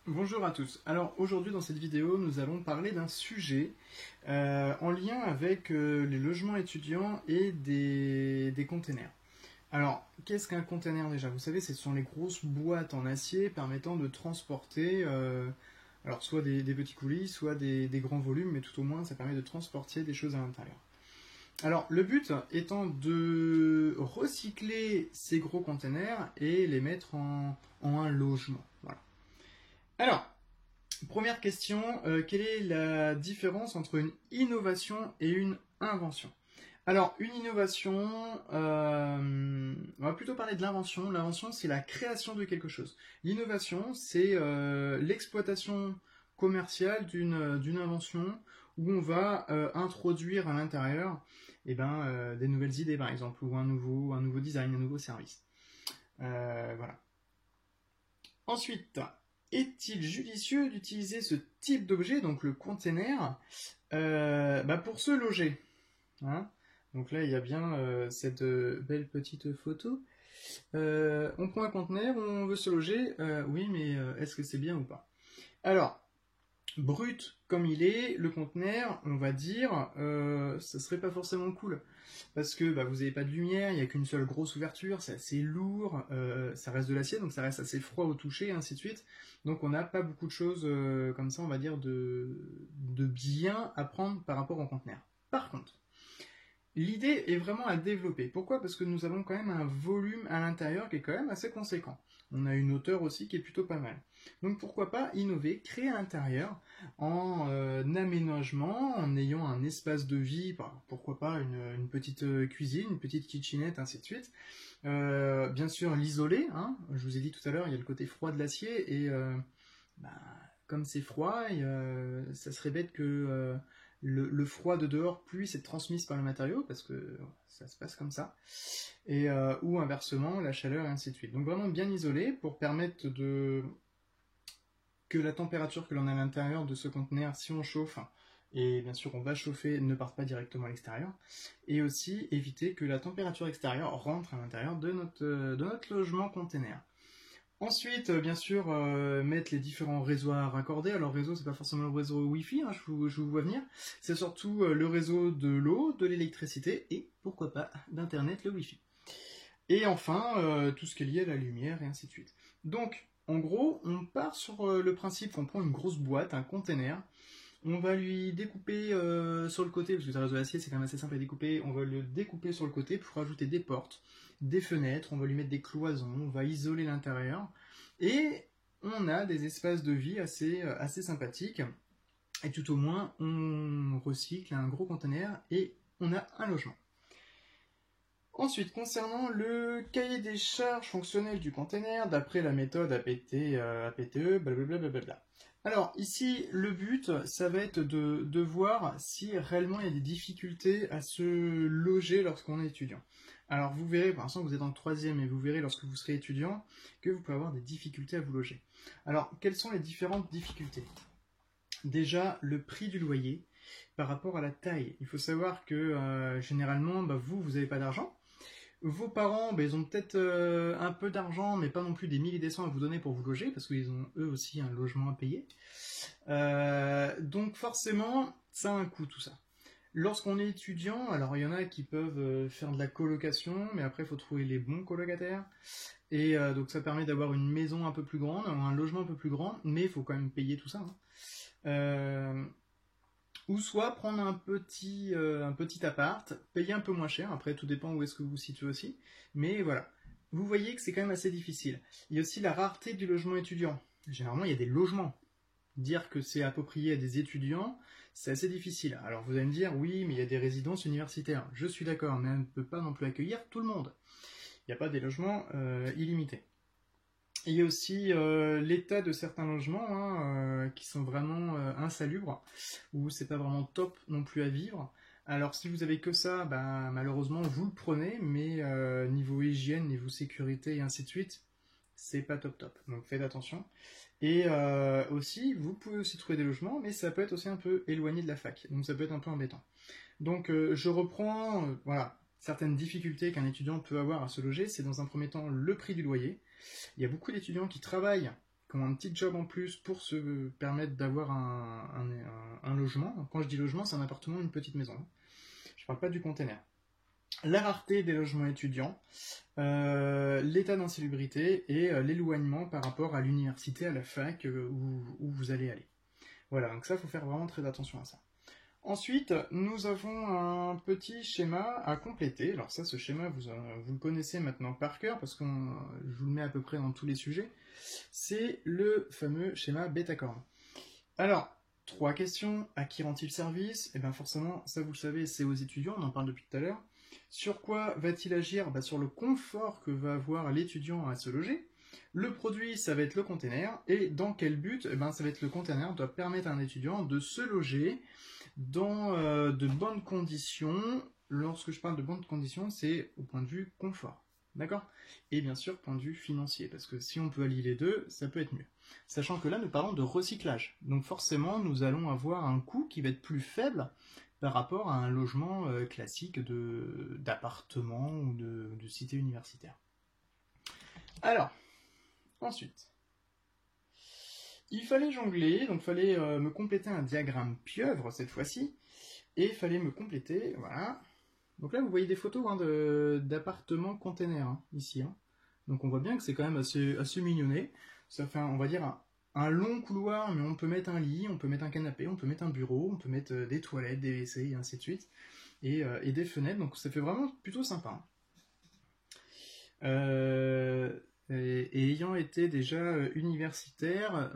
Bonjour à tous. Alors aujourd'hui dans cette vidéo nous allons parler d'un sujet en lien avec les logements étudiants et des containers. Alors qu'est-ce qu'un container déjà? Vous savez, ce sont les grosses boîtes en acier permettant de transporter alors soit des petits coulis, soit des grands volumes, mais tout au moins ça permet de transporter des choses à l'intérieur. Alors le but étant de recycler ces gros containers et les mettre en un logement. Voilà. Alors, première question, quelle est la différence entre une innovation et une invention? Alors, une innovation, on va plutôt parler de l'invention. L'invention, c'est la création de quelque chose. L'innovation, c'est l'exploitation commerciale d'une invention où on va introduire à l'intérieur des nouvelles idées, par exemple, ou un nouveau design, un nouveau service. Voilà. Ensuite, est-il judicieux d'utiliser ce type d'objet, donc le container, pour se loger, hein? Donc là, il y a bien cette belle petite photo. On prend un conteneur, on veut se loger, oui, mais est-ce que c'est bien ou pas? Alors, brut comme il est, le conteneur, on va dire, ça serait pas forcément cool. Parce que vous n'avez pas de lumière, il n'y a qu'une seule grosse ouverture, c'est assez lourd, ça reste de l'acier, donc ça reste assez froid au toucher, et ainsi de suite. Donc on n'a pas beaucoup de choses comme ça, on va dire, de bien à prendre par rapport au conteneur. Par contre, l'idée est vraiment à développer. Pourquoi? Parce que nous avons quand même un volume à l'intérieur qui est quand même assez conséquent. On a une hauteur aussi qui est plutôt pas mal. Donc pourquoi pas innover, créer à l'intérieur en aménagement, en ayant un espace de vie, pourquoi pas une petite cuisine, une petite kitchenette, ainsi de suite. Bien sûr l'isoler, hein. Je vous ai dit tout à l'heure, il y a le côté froid de l'acier et comme c'est froid, ça serait bête que le froid de dehors puisse être transmis par le matériau, parce que ça se passe comme ça, et ou inversement, la chaleur et ainsi de suite. Donc vraiment bien isolé pour permettre que la température que l'on a à l'intérieur de ce conteneur, si on chauffe, et bien sûr on va chauffer, ne parte pas directement à l'extérieur, et aussi éviter que la température extérieure rentre à l'intérieur de notre logement container. Ensuite, bien sûr, mettre les différents réseaux à raccorder. Alors réseau, c'est pas forcément le réseau Wi-Fi, hein, je vous vois venir. C'est surtout le réseau de l'eau, de l'électricité et, pourquoi pas, d'Internet, le Wi-Fi. Et enfin, tout ce qui est lié à la lumière et ainsi de suite. Donc, en gros, on part sur le principe qu'on prend une grosse boîte, un container, on va lui découper sur le côté, parce que ça reste de l'acier, c'est quand même assez simple à découper, on va le découper sur le côté pour rajouter des portes, des fenêtres, on va lui mettre des cloisons, on va isoler l'intérieur, et on a des espaces de vie assez sympathiques, et tout au moins on recycle un gros conteneur et on a un logement. Ensuite, concernant le cahier des charges fonctionnelles du container, d'après la méthode APTE, blablabla. Alors ici, le but, ça va être de voir si réellement il y a des difficultés à se loger lorsqu'on est étudiant. Alors vous verrez, pour l'instant vous êtes en 3e, et vous verrez lorsque vous serez étudiant que vous pouvez avoir des difficultés à vous loger. Alors, quelles sont les différentes difficultés? Déjà, le prix du loyer par rapport à la taille. Il faut savoir que généralement, vous n'avez pas d'argent. Vos parents, ils ont peut-être un peu d'argent, mais pas non plus des milliers et des cents à vous donner pour vous loger, parce qu'ils ont eux aussi un logement à payer. Donc forcément, ça a un coût tout ça. Lorsqu'on est étudiant, alors il y en a qui peuvent faire de la colocation, mais après il faut trouver les bons colocataires. Et donc ça permet d'avoir une maison un peu plus grande, un logement un peu plus grand, mais il faut quand même payer tout ça, hein. Ou soit prendre un petit appart, payer un peu moins cher, après tout dépend où est-ce que vous vous situez aussi, mais voilà. Vous voyez que c'est quand même assez difficile. Il y a aussi la rareté du logement étudiant. Généralement, il y a des logements. Dire que c'est approprié à des étudiants, c'est assez difficile. Alors vous allez me dire, oui, mais il y a des résidences universitaires. Je suis d'accord, mais on ne peut pas non plus accueillir tout le monde. Il n'y a pas des logements illimités. Il y a aussi l'état de certains logements qui sont vraiment insalubres, où c'est pas vraiment top non plus à vivre. Alors si vous avez que ça, malheureusement vous le prenez, mais niveau hygiène, niveau sécurité et ainsi de suite, c'est pas top. Donc faites attention. Et aussi, vous pouvez aussi trouver des logements, mais ça peut être aussi un peu éloigné de la fac, donc ça peut être un peu embêtant. Donc je reprends, voilà, certaines difficultés qu'un étudiant peut avoir à se loger. C'est dans un premier temps le prix du loyer. Il y a beaucoup d'étudiants qui travaillent qui ont un petit job en plus pour se permettre d'avoir un logement. Quand je dis logement, c'est un appartement, une petite maison. Je ne parle pas du container. La rareté des logements étudiants, l'état d'insalubrité et l'éloignement par rapport à l'université, à la fac où vous allez aller. Voilà, donc ça, il faut faire vraiment très attention à ça. Ensuite, nous avons un petit schéma à compléter. Alors ça, ce schéma, vous le connaissez maintenant par cœur, parce que je vous le mets à peu près dans tous les sujets. C'est le fameux schéma Bétacor. Alors, 3 questions. À qui rend-il service? Eh bien forcément, ça vous le savez, c'est aux étudiants, on en parle depuis tout à l'heure. Sur quoi va-t-il agir? Sur le confort que va avoir l'étudiant à se loger. Le produit, ça va être le container. Et dans quel but? Ça va être le container doit permettre à un étudiant de se loger dans de bonnes conditions. Lorsque je parle de bonnes conditions, c'est au point de vue confort. D'accord? Et bien sûr, point de vue financier, parce que si on peut allier les deux, ça peut être mieux. Sachant que là, nous parlons de recyclage. Donc forcément, nous allons avoir un coût qui va être plus faible par rapport à un logement classique d'appartement ou de cité universitaire. Alors, ensuite, il fallait jongler, donc il fallait me compléter un diagramme pieuvre cette fois-ci, et il fallait me compléter, voilà. Donc là, vous voyez des photos d'appartements containers, ici. Donc on voit bien que c'est quand même assez mignonné. Ça fait, on va dire, un long couloir, mais on peut mettre un lit, on peut mettre un canapé, on peut mettre un bureau, on peut mettre des toilettes, des WC, et ainsi de suite. Et des fenêtres, donc ça fait vraiment plutôt sympa. Et ayant été déjà universitaire,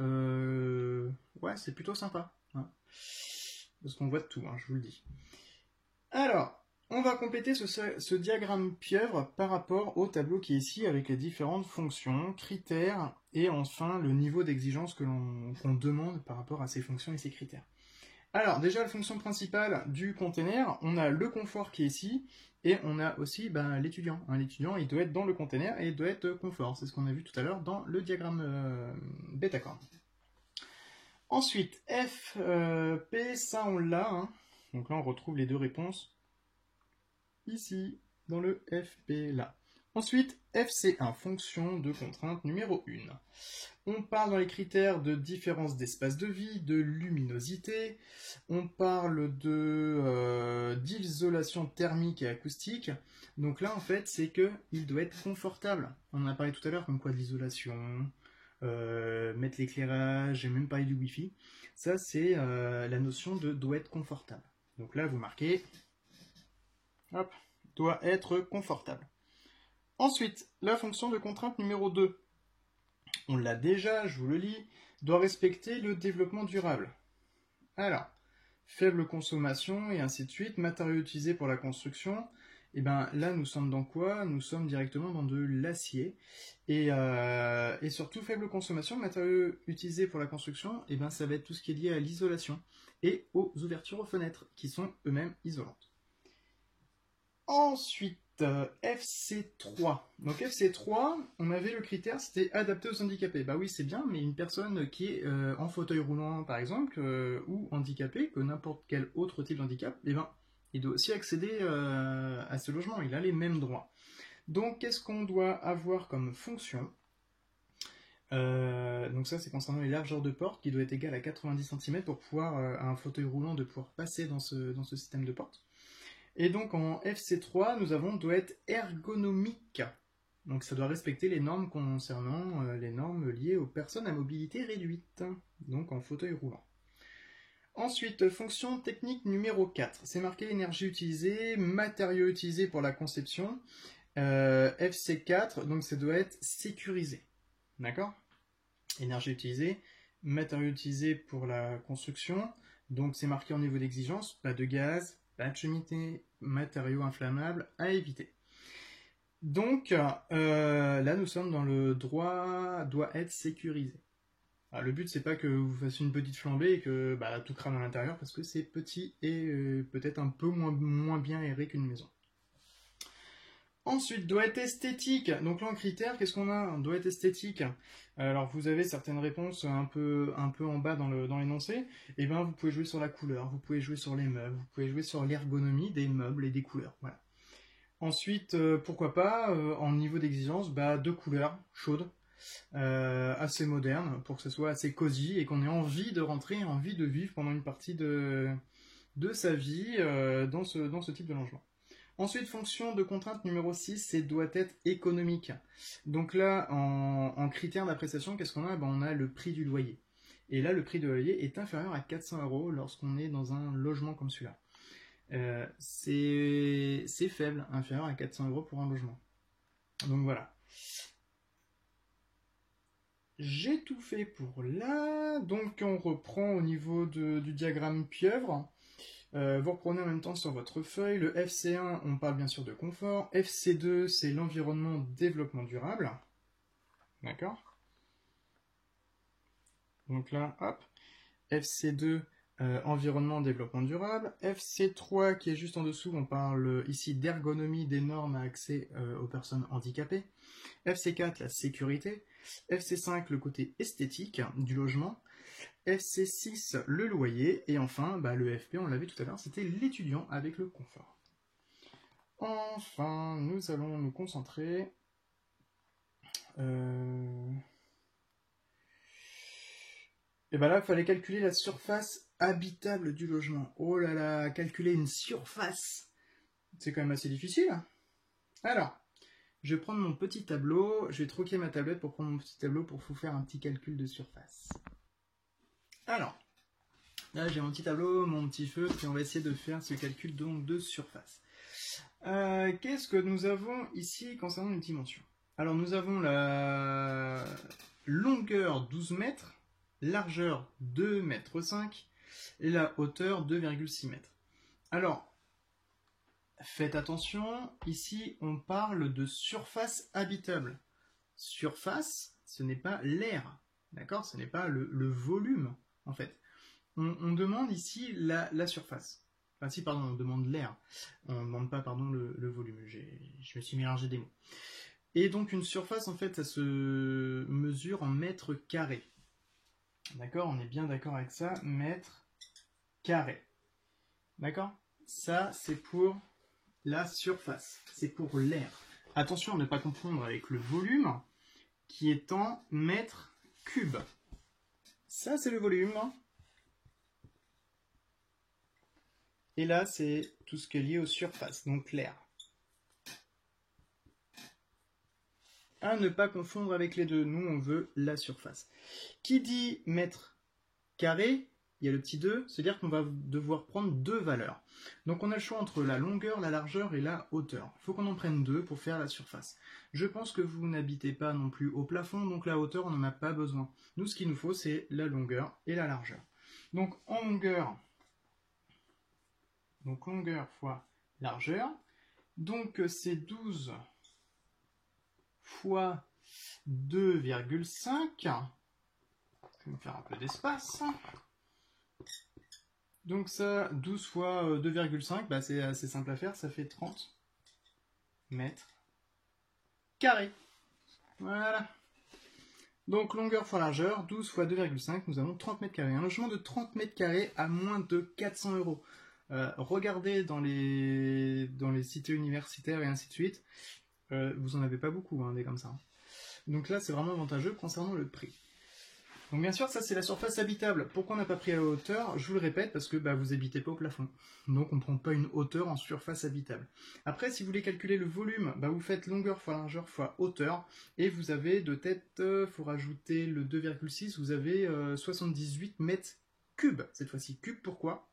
ouais, c'est plutôt sympa. Parce qu'on voit de tout, je vous le dis. Alors, on va compléter ce diagramme pieuvre par rapport au tableau qui est ici avec les différentes fonctions, critères et enfin le niveau d'exigence qu'on demande par rapport à ces fonctions et ces critères. Alors déjà la fonction principale du container, on a le confort qui est ici et on a aussi l'étudiant. L'étudiant il doit être dans le container et il doit être confort, c'est ce qu'on a vu tout à l'heure dans le diagramme Bétacor. Ensuite F, P, ça on l'a, donc là on retrouve les deux réponses. Ici, dans le FP là. Ensuite, FC1, fonction de contrainte numéro 1. On parle dans les critères de différence d'espace de vie, de luminosité, on parle d'isolation thermique et acoustique. Donc là, en fait, c'est qu'il doit être confortable. On en a parlé tout à l'heure, comme quoi de l'isolation, mettre l'éclairage, et même parler du Wi-Fi. Ça, c'est la notion de doit être confortable. Donc là, vous marquez... Hop, doit être confortable. Ensuite, la fonction de contrainte numéro 2. On l'a déjà, je vous le lis, doit respecter le développement durable. Alors, faible consommation et ainsi de suite, matériaux utilisés pour la construction. Et bien là, nous sommes dans quoi? Nous sommes directement dans de l'acier. Et surtout, faible consommation, matériaux utilisés pour la construction, et bien ça va être tout ce qui est lié à l'isolation et aux ouvertures aux fenêtres, qui sont eux-mêmes isolantes. Ensuite, FC3. Donc FC3, on avait le critère, c'était adapté aux handicapés. Bah oui, c'est bien, mais une personne qui est en fauteuil roulant, par exemple, ou handicapé, que n'importe quel autre type de handicap, eh ben, il doit aussi accéder à ce logement. Il a les mêmes droits. Donc, qu'est-ce qu'on doit avoir comme fonction? Donc ça, c'est concernant les largeurs de porte, qui doit être égale à 90 cm pour pouvoir, à un fauteuil roulant, de pouvoir passer dans ce système de porte. Et donc en FC3, nous avons doit être ergonomique. Donc ça doit respecter les normes concernant les normes liées aux personnes à mobilité réduite, donc en fauteuil roulant. Ensuite, fonction technique numéro 4. C'est marqué énergie utilisée, matériaux utilisés pour la conception. FC4, donc ça doit être sécurisé. D'accord? Énergie utilisée, matériaux utilisés pour la construction. Donc c'est marqué en niveau d'exigence, pas de gaz, pas de cheminée, matériaux inflammables à éviter. Donc là nous sommes dans le droit doit être sécurisé. Alors, le but c'est pas que vous fassiez une petite flambée et que tout crame à l'intérieur parce que c'est petit et peut-être un peu moins bien aéré qu'une maison. Ensuite, doit être esthétique. Donc là en critère, qu'est-ce qu'on a? Doit être esthétique. Alors vous avez certaines réponses un peu en bas dans l'énoncé. Et bien vous pouvez jouer sur la couleur, vous pouvez jouer sur les meubles, vous pouvez jouer sur l'ergonomie des meubles et des couleurs. Voilà. Ensuite, pourquoi pas, en niveau d'exigence, 2 couleurs chaudes. assez moderne, pour que ce soit assez cosy et qu'on ait envie de rentrer, envie de vivre pendant une partie de sa vie dans ce type de logement. Ensuite, fonction de contrainte numéro 6, c'est doit être économique. Donc là, en critère d'appréciation, qu'est-ce qu'on a? On a le prix du loyer. Et là, le prix du loyer est inférieur à 400 € lorsqu'on est dans un logement comme celui-là. C'est faible, inférieur à 400 € pour un logement. Donc voilà. J'ai tout fait pour là. Donc on reprend au niveau du diagramme pieuvre. Vous reprenez en même temps sur votre feuille. Le FC1, on parle bien sûr de confort. FC2, c'est l'environnement développement durable. D'accord? Donc là, hop. FC2, environnement développement durable. FC3, qui est juste en dessous, on parle ici d'ergonomie des normes à accès aux personnes handicapées. FC4, la sécurité. FC5, le côté esthétique du logement. FC6, le loyer. Et enfin, le FP, on l'a vu tout à l'heure, c'était l'étudiant avec le confort. Enfin, nous allons nous concentrer... Et là, il fallait calculer la surface habitable du logement. Oh là là, calculer une surface, c'est quand même assez difficile. Alors, je vais prendre mon petit tableau, je vais troquer ma tablette pour prendre mon petit tableau pour vous faire un petit calcul de surface. Alors, là j'ai mon petit tableau, mon petit feutre, et on va essayer de faire ce calcul donc de surface. Qu'est-ce que nous avons ici concernant les dimensions? Alors nous avons la longueur 12 mètres, largeur 2,5 mètres et la hauteur 2,6 mètres. Alors, faites attention, ici on parle de surface habitable. Surface, ce n'est pas l'air, d'accord? Ce n'est pas le volume, en fait. On demande ici la surface. Enfin si, pardon, on demande l'air. On ne demande pas, pardon, le volume. Je me suis mélangé des mots. Et donc une surface, en fait, ça se mesure en mètres carrés. D'accord? On est bien d'accord avec ça, mètres carrés. D'accord? Ça, c'est pour la surface. C'est pour l'air. Attention à ne pas confondre avec le volume, qui est en mètres cubes. Ça, c'est le volume. Et là, c'est tout ce qui est lié aux surfaces, donc l'air. À ne pas confondre avec les deux. Nous, on veut la surface. Qui dit mètre carré, il y a le petit 2, c'est-à-dire qu'on va devoir prendre deux valeurs. Donc on a le choix entre la longueur, la largeur et la hauteur. Il faut qu'on en prenne deux pour faire la surface. Je pense que vous n'habitez pas non plus au plafond, donc la hauteur, on n'en a pas besoin. Nous, ce qu'il nous faut, c'est la longueur et la largeur. Donc en longueur, fois largeur, donc c'est 12 fois 2,5. Je vais me faire un peu d'espace. Donc ça, 12 fois 2,5, c'est assez simple à faire, ça fait 30 mètres carrés. Voilà. Donc longueur fois largeur, 12 fois 2,5, nous avons 30 mètres carrés. Un logement de 30 mètres carrés à moins de 400 €. Regardez dans les cités universitaires et ainsi de suite, vous en avez pas beaucoup, des comme ça. Donc là, c'est vraiment avantageux concernant le prix. Donc bien sûr, ça c'est la surface habitable. Pourquoi on n'a pas pris la hauteur? Je vous le répète, parce que vous habitez pas au plafond. Donc on ne prend pas une hauteur en surface habitable. Après, si vous voulez calculer le volume, vous faites longueur fois largeur fois hauteur. Et vous avez de tête, il faut rajouter le 2,6, vous avez 78 mètres cubes. Cette fois-ci, cube, pourquoi?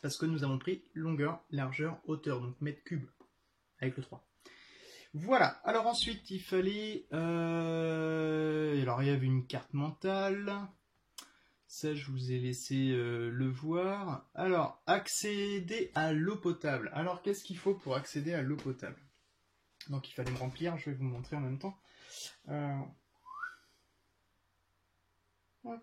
Parce que nous avons pris longueur, largeur, hauteur, donc mètres cubes, avec le 3. Voilà, alors ensuite il fallait... Alors il y avait une carte mentale, ça je vous ai laissé le voir. Alors, accéder à l'eau potable. Alors qu'est-ce qu'il faut pour accéder à l'eau potable? Donc il fallait me remplir, je vais vous montrer en même temps. Hop.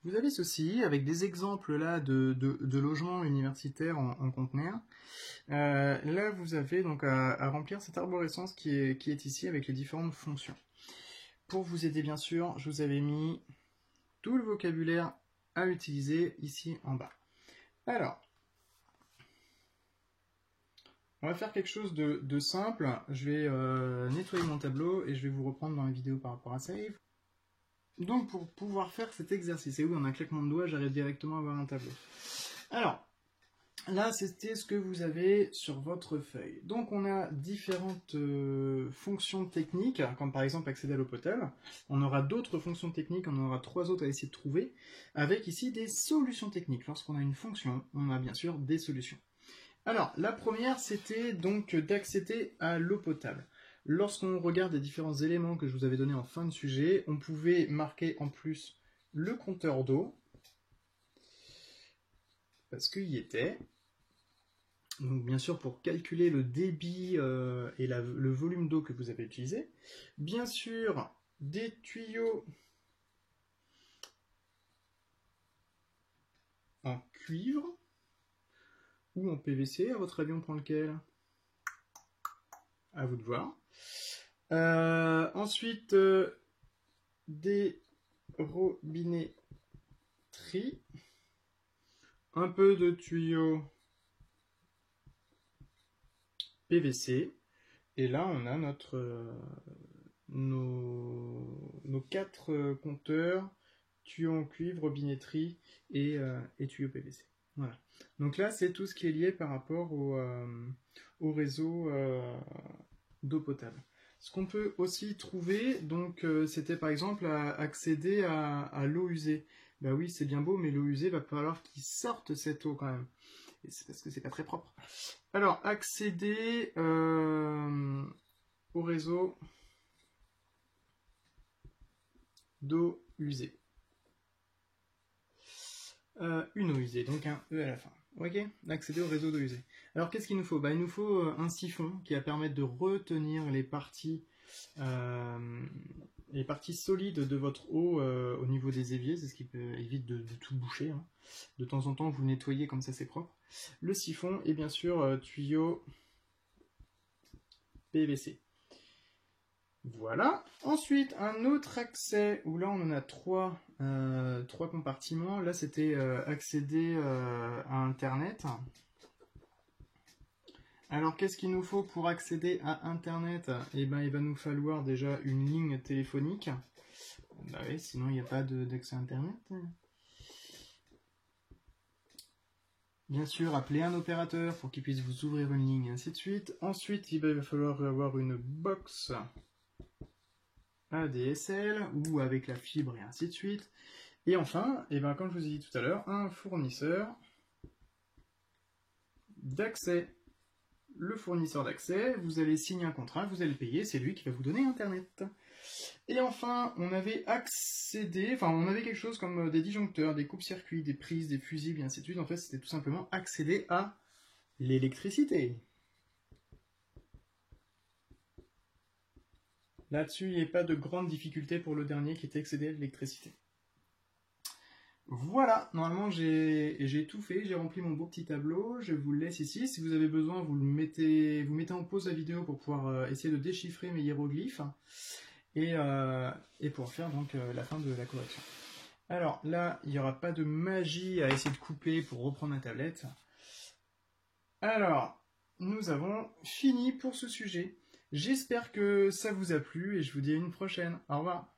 Vous avez ceci, avec des exemples là de logements universitaires en conteneur. Là, vous avez donc à remplir cette arborescence qui est ici avec les différentes fonctions. Pour vous aider, bien sûr, je vous avais mis tout le vocabulaire à utiliser ici en bas. Alors, On va faire quelque chose de simple. Je vais nettoyer mon tableau et je vais vous reprendre dans la vidéo par rapport à Save. Donc pour pouvoir faire cet exercice, et oui, en un claquement de doigts, j'arrive directement à avoir un tableau. Alors, là, c'était ce que vous avez sur votre feuille. Donc on a différentes fonctions techniques, comme par exemple accéder à l'eau potable. On aura d'autres fonctions techniques, on en aura 3 autres à essayer de trouver, avec ici des solutions techniques. Lorsqu'on a une fonction, on a bien sûr des solutions. Alors, la première, c'était donc d'accéder à l'eau potable. Lorsqu'on regarde les différents éléments que je vous avais donnés en fin de sujet, on pouvait marquer en plus le compteur d'eau, parce qu'il y était. Donc bien sûr pour calculer le débit et le volume d'eau que vous avez utilisé. Bien sûr, des tuyaux en cuivre ou en PVC. À votre avis, on prend lequel? À vous de voir. Ensuite, des robinetteries, un peu de tuyaux PVC, et là on a nos 4 compteurs, tuyaux en cuivre, robinetterie et tuyaux PVC. Voilà. Donc là c'est tout ce qui est lié par rapport au réseau d'eau potable. Ce qu'on peut aussi trouver, donc c'était par exemple accéder à l'eau usée. Ben oui, c'est bien beau, mais l'eau usée, va falloir qu'il sorte cette eau quand même. Et c'est parce que c'est pas très propre. Alors, accéder au réseau d'eau usée. Une eau usée, donc un E à la fin. Ok, accéder au réseau d'eau usée. Alors qu'est-ce qu'il nous faut? Il nous faut un siphon qui va permettre de retenir les parties solides de votre eau au niveau des éviers, c'est ce qui évite de tout boucher. Hein. De temps en temps, vous le nettoyez comme ça, c'est propre. Le siphon et bien sûr tuyau PVC. Voilà. Ensuite, un autre accès, où là on en a 3 compartiments. Là c'était accéder à Internet. Alors qu'est-ce qu'il nous faut pour accéder à Internet? Eh ben, il va nous falloir déjà une ligne téléphonique. Bah oui, sinon il n'y a pas d'accès à Internet. Bien sûr, appeler un opérateur pour qu'il puisse vous ouvrir une ligne, et ainsi de suite. Ensuite, il va falloir avoir une box ADSL ou avec la fibre et ainsi de suite. Et enfin, eh ben, comme je vous ai dit tout à l'heure, un fournisseur d'accès. Le fournisseur d'accès, vous allez signer un contrat, vous allez payer, c'est lui qui va vous donner Internet. Et enfin, on avait on avait quelque chose comme des disjoncteurs, des coupes-circuits, des prises, des fusibles, et ainsi de suite. En fait, c'était tout simplement accéder à l'électricité. Là-dessus, il n'y a pas de grande difficulté pour le dernier qui était accéder à l'électricité. Voilà, normalement j'ai tout fait, j'ai rempli mon beau petit tableau, je vous le laisse ici. Si vous avez besoin, vous mettez en pause la vidéo pour pouvoir essayer de déchiffrer mes hiéroglyphes et pour faire donc la fin de la correction. Alors là, il n'y aura pas de magie à essayer de couper pour reprendre la tablette. Alors, nous avons fini pour ce sujet. J'espère que ça vous a plu et je vous dis à une prochaine. Au revoir.